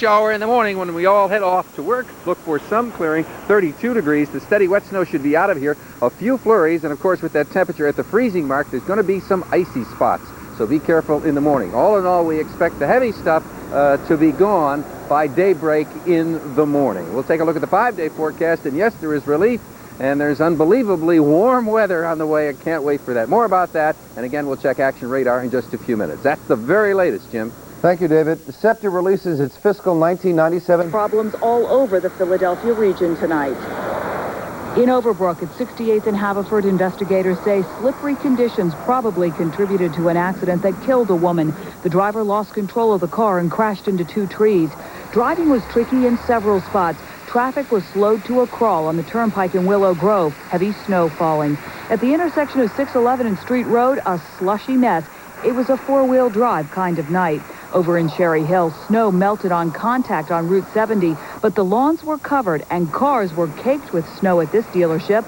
shower in the morning when we all head off to work. Look for some clearing, 32 degrees. The steady wet snow should be out of here. A few flurries, and of course with that temperature at the freezing mark, there's going to be some icy spots. So be careful in the morning. All in all, we expect the heavy stuff to be gone by daybreak in the morning. We'll take a look at the 5-day forecast, and yes, there is relief, and there's unbelievably warm weather on the way. I can't wait for that. More about that, and again, we'll check action radar in just a few minutes. That's the very latest, Jim. Thank you, David. SEPTA releases its fiscal 1997 problems all over the Philadelphia region tonight. In Overbrook at 68th and Haverford, investigators say slippery conditions probably contributed to an accident that killed a woman. The driver lost control of the car and crashed into 2 trees. Driving was tricky in several spots. Traffic was slowed to a crawl on the turnpike in Willow Grove. Heavy snow falling. At the intersection of 611 and Street Road, a slushy mess. It was a 4-wheel drive kind of night. Over in Cherry Hill, snow melted on contact on Route 70, but the lawns were covered and cars were caked with snow at this dealership.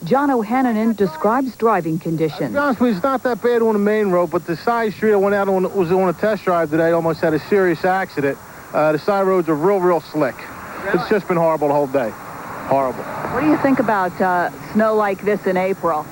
John O'Hannon describes driving conditions. To be honest with you, it's not that bad on the main road, but the side street I went out on was on a test drive today, almost had a serious accident. The side roads are real slick. Really? It's just been horrible the whole day. Horrible. What do you think about snow like this in April?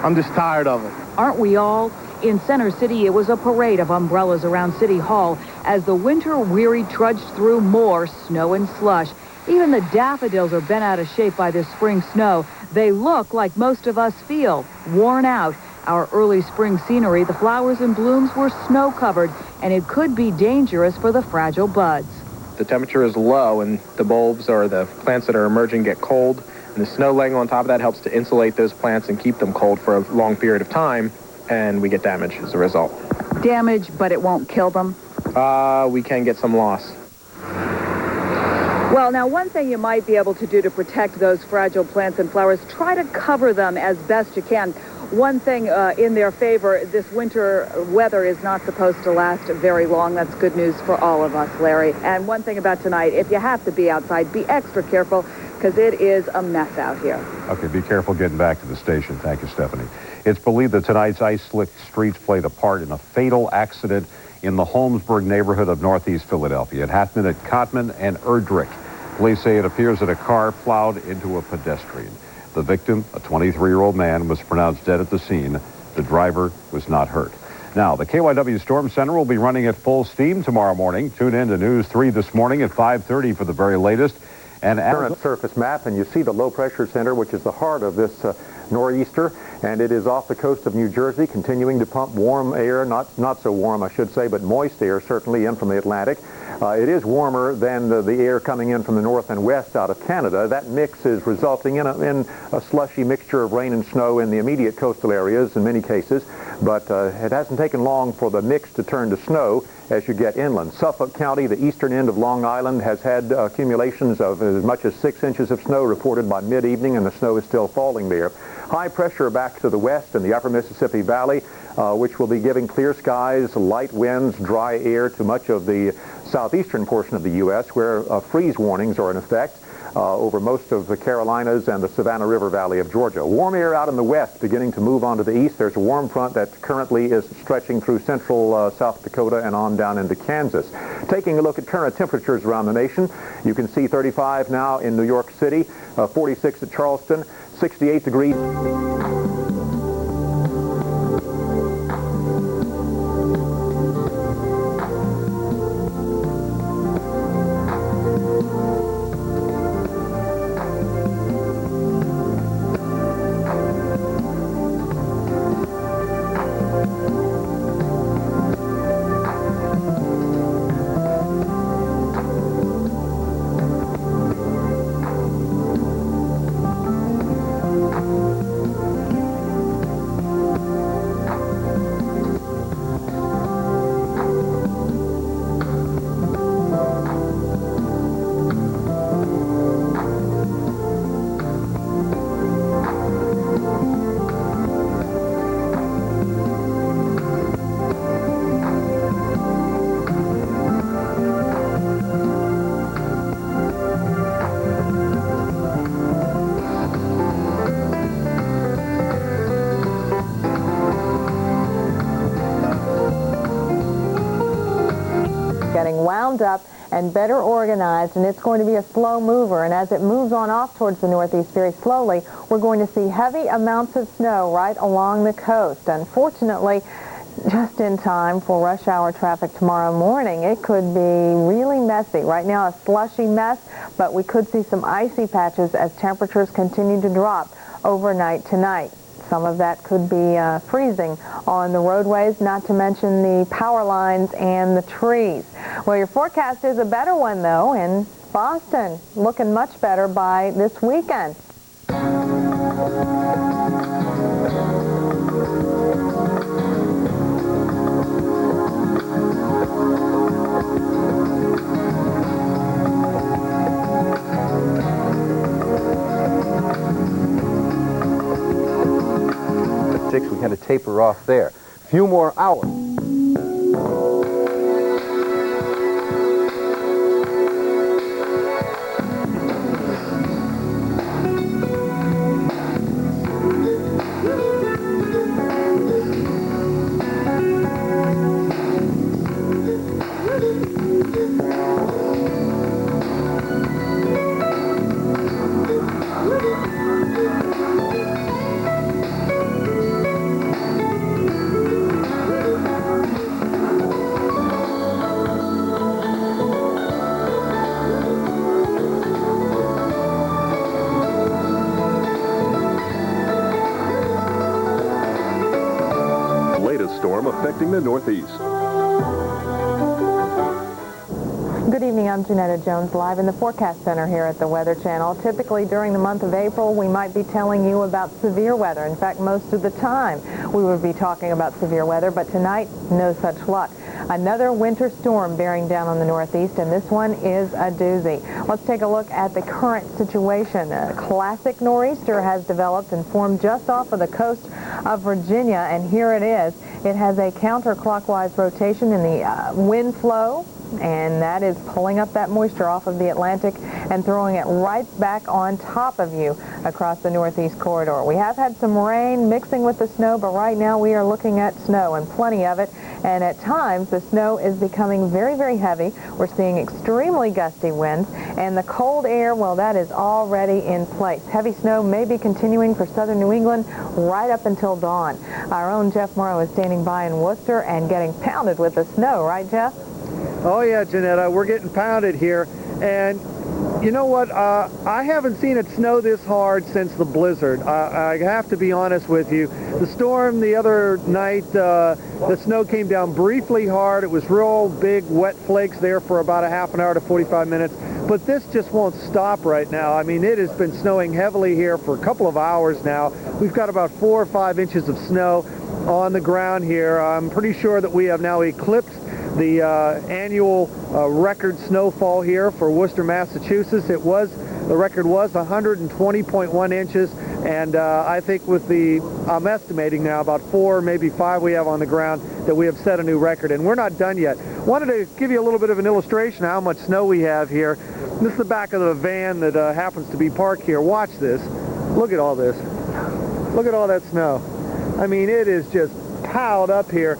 I'm just tired of it. Aren't we all? In Center City, it was a parade of umbrellas around City Hall as the winter-weary trudged through more snow and slush. Even the daffodils are bent out of shape by this spring snow. They look like most of us feel, worn out. Our early spring scenery, the flowers and blooms were snow-covered, and it could be dangerous for the fragile buds. The temperature is low, and the bulbs or the plants that are emerging get cold, and the snow laying on top of that helps to insulate those plants and keep them cold for a long period of time. And we get damage as a result. Damage, but it won't kill them? We can get some loss. Well, now, one thing you might be able to do to protect those fragile plants and flowers, try to cover them as best you can. One thing in their favor, this winter weather is not supposed to last very long. That's good news for all of us, Larry. And one thing about tonight, if you have to be outside, be extra careful, because it is a mess out here. Okay, be careful getting back to the station. Thank you, Stephanie. It's believed that tonight's ice-slick streets played a part in a fatal accident in the Holmesburg neighborhood of northeast Philadelphia. It happened at Cotman and Erdrich. Police say it appears that a car plowed into a pedestrian. The victim, a 23-year-old man, was pronounced dead at the scene. The driver was not hurt. Now, the KYW Storm Center will be running at full steam tomorrow morning. Tune in to News 3 this morning at 5:30 for the very latest. And current surface map, and you see the low pressure center, which is the heart of this nor'easter, and it is off the coast of New Jersey, continuing to pump warm air, not so warm, I should say, but moist air, certainly in from the Atlantic. It is warmer than the air coming in from the north and west out of Canada. That mix is resulting in a slushy mixture of rain and snow in the immediate coastal areas in many cases, but it hasn't taken long for the mix to turn to snow as you get inland. Suffolk County, the eastern end of Long Island, has had accumulations of as much as 6 inches of snow reported by mid-evening, and the snow is still falling there. High pressure back to the west in the upper Mississippi Valley, which will be giving clear skies, light winds, dry air to much of the southeastern portion of the U.S., where freeze warnings are in effect over most of the Carolinas and the Savannah River Valley of Georgia. Warm air out in the west beginning to move on to the east. There's a warm front that currently is stretching through central South Dakota and on down into Kansas. Taking a look at current temperatures around the nation, you can see 35 now in New York City, 46 at Charleston, 68 degrees. getting wound up and better organized, and it's going to be a slow mover. And as it moves on off towards the northeast very slowly, we're going to see heavy amounts of snow right along the coast. Unfortunately, just in time for rush hour traffic tomorrow morning. It could be really messy. Right now, a slushy mess, but we could see some icy patches as temperatures continue to drop overnight tonight. Some of that could be freezing on the roadways, not to mention the power lines and the trees. Well, your forecast is a better one, though, in Boston. Looking much better by this weekend. We kind of taper off there. Few more hours. Storm affecting the Northeast. Good evening, I'm Janetta Jones, live in the Forecast Center here at the Weather Channel. Typically during the month of April, we might be telling you about severe weather. In fact, most of the time we would be talking about severe weather, but tonight, no such luck. Another winter storm bearing down on the Northeast, and this one is a doozy. Let's take a look at the current situation. A classic nor'easter has developed and formed just off of the coast of Virginia, and here it is. It has a counterclockwise rotation in the wind flow, and that is pulling up that moisture off of the Atlantic and throwing it right back on top of you across the Northeast corridor. We have had some rain mixing with the snow, but right now we are looking at snow, and plenty of it. And at times, the snow is becoming very, very heavy. We're seeing extremely gusty winds, and the cold air, well, that is already in place. Heavy snow may be continuing for southern New England right up until dawn. Our own Jeff Morrow is standing by in Worcester and getting pounded with the snow, right, Jeff? Oh, yeah, Janetta, we're getting pounded here. And you know what? I haven't seen it snow this hard since the blizzard. I have to be honest with you. The storm the other night, the snow came down briefly hard. It was real big, wet flakes there for about a half an hour to 45 minutes. But this just won't stop right now. I mean, it has been snowing heavily here for a couple of hours now. We've got about 4 or 5 inches of snow on the ground here. I'm pretty sure that we have now eclipsed the annual record snowfall here for Worcester, Massachusetts. The record was 120.1 inches, and I think with I'm estimating now about 4, maybe 5 we have on the ground, that we have set a new record, and we're not done yet. Wanted to give you a little bit of an illustration of how much snow we have here. This is the back of the van that happens to be parked here. Watch this. Look at all this. Look at all that snow. I mean, it is just piled up here.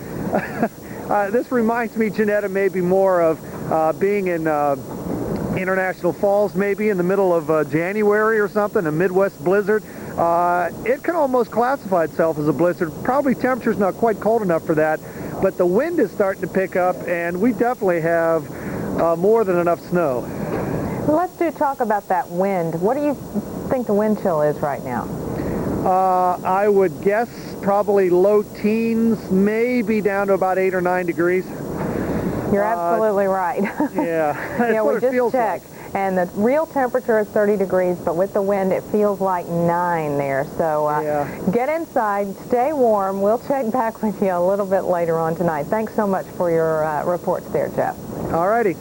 This reminds me, Janetta, maybe more of being in International Falls, maybe in the middle of January or something, a Midwest blizzard. It can almost classify itself as a blizzard. Probably temperature's not quite cold enough for that, but the wind is starting to pick up, and we definitely have more than enough snow. Let's talk about that wind. What do you think the wind chill is right now? I would guess probably low teens, maybe down to about 8 or 9 degrees. You're absolutely right. Yeah, that's yeah, what we it just feels checked, like. And the real temperature is 30 degrees, but with the wind, it feels like 9 there. So get inside, stay warm. We'll check back with you a little bit later on tonight. Thanks so much for your reports there, Jeff. All righty.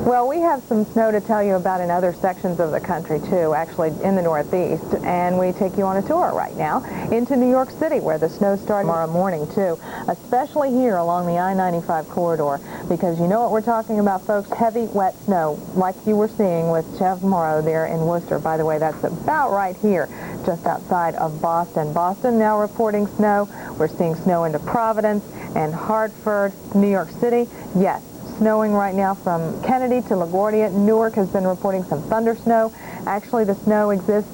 Well, we have some snow to tell you about in other sections of the country, too, actually in the Northeast. And we take you on a tour right now into New York City, where the snow starts tomorrow morning, too, especially here along the I-95 corridor, because you know what we're talking about, folks, heavy, wet snow, like you were seeing with Jeff Morrow there in Worcester. By the way, that's about right here, just outside of Boston. Boston now reporting snow. We're seeing snow into Providence and Hartford, New York City. Yes. snowing right now from Kennedy to LaGuardia. Newark has been reporting some thunder snow. Actually, the snow exists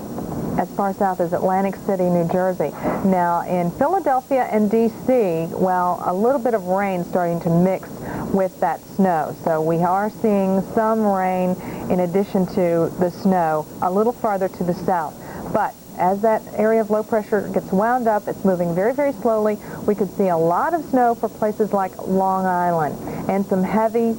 as far south as Atlantic City, New Jersey. Now, in Philadelphia and D.C., well, a little bit of rain starting to mix with that snow. So we are seeing some rain in addition to the snow a little farther to the south. But as that area of low pressure gets wound up, it's moving very, very slowly. We could see a lot of snow for places like Long Island and some heavy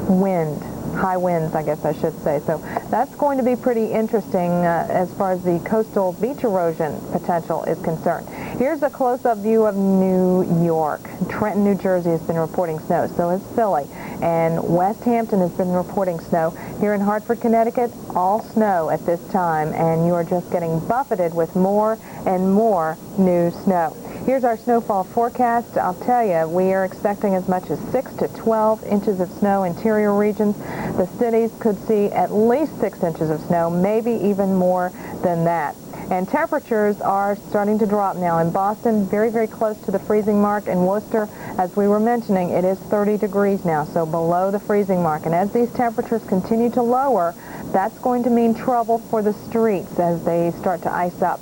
wind. High winds, I guess I should say. So that's going to be pretty interesting as far as the coastal beach erosion potential is concerned. Here's a close-up view of New York. Trenton, New Jersey has been reporting snow. So has Philly. And West Hampton has been reporting snow. Here in Hartford, Connecticut, all snow at this time. And you are just getting buffeted with more and more new snow. Here's our snowfall forecast. I'll tell you, we are expecting as much as 6 to 12 inches of snow in interior regions. The cities could see at least 6 inches of snow, maybe even more than that. And temperatures are starting to drop now. In Boston, very, very close to the freezing mark. In Worcester, as we were mentioning, it is 30 degrees now, so below the freezing mark. And as these temperatures continue to lower, that's going to mean trouble for the streets as they start to ice up.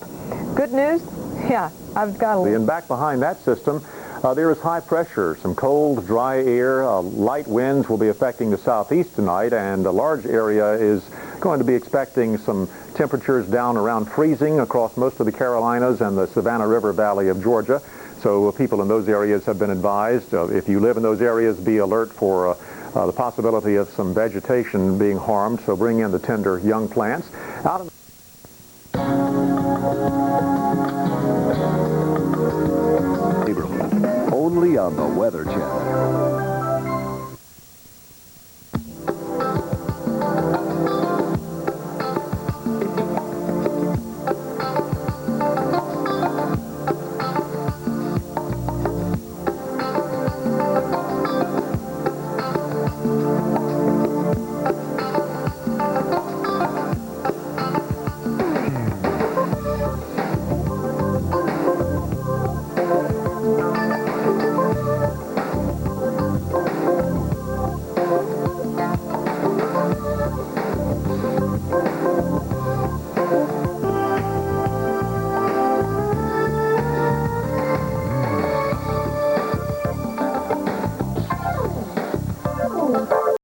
Good news? Yeah, I've got a... And back behind that system, there is high pressure, some cold, dry air. Light winds will be affecting the southeast tonight, and a large area is going to be expecting some temperatures down around freezing across most of the Carolinas and the Savannah River Valley of Georgia. So people in those areas have been advised. If you live in those areas, be alert for the possibility of some vegetation being harmed, so bring in the tender young plants. Out in Only on the Weather Channel.